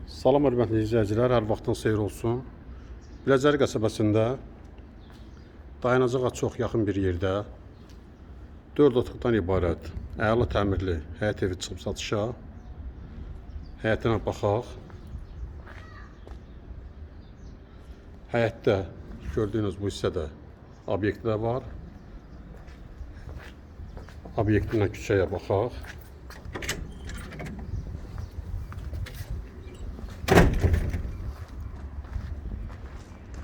Salam hörmətli izləyicilər, hər vaxtın xeyir olsun. Biləcəri qəsəbəsində dayanacağa çox yaxın bir yerdə 4 otaqdan ibarət əla təmirli həyət evi çıxıb satışa. Həyətinə baxaq. Həyətdə gördüyünüz bu hissədə obyekti də var. Obyektindən küçəyə baxaq.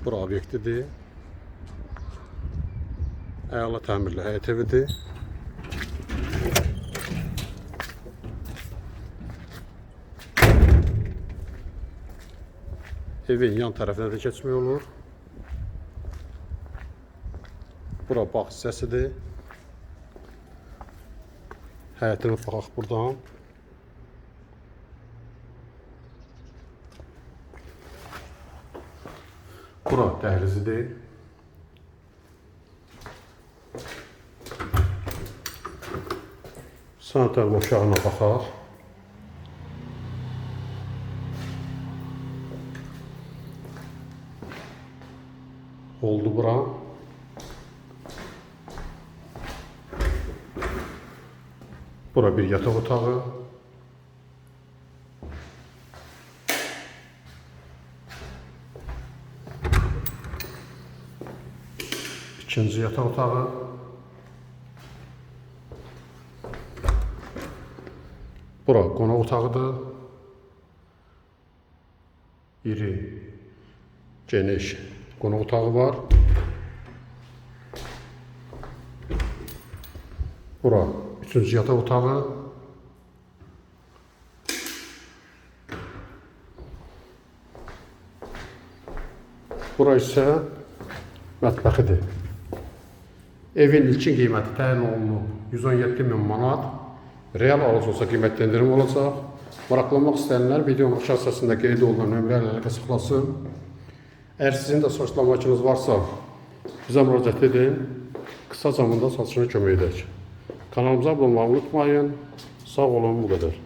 Bura obyektidir. Əla təmirli həyət evidir. Evin yan tərəfinə də keçmək olur. Bura bağ hissəsidir. Həyətinə baxaq buradan. Bura dəhlizidir. Sanitar boşağına baxaq. Oldu bura. Bura bir yataq otağı. İkinci yataq otağı. Bura qonaq otağıdır. İri, geniş qonaq otağı var. Bura üçüncü yataq otağı. Bura isə mətbəxidir. Evin ilkin qiyməti təyin olunub 117.000 manat. Real alıcı olsa qiymətləndirim olacaq. Maraqlanmaq istəyənlər videonun aşağı hissəsində qeyd olunan nömrələrlə əlaqə saxlasın. Əgər sizin də satış amaçınız varsa, bizə müraciət edin. Qısa zamanda satışına kömək edək. Kanalımıza abunə olmağı unutmayın. Sağ olun, bu qədər.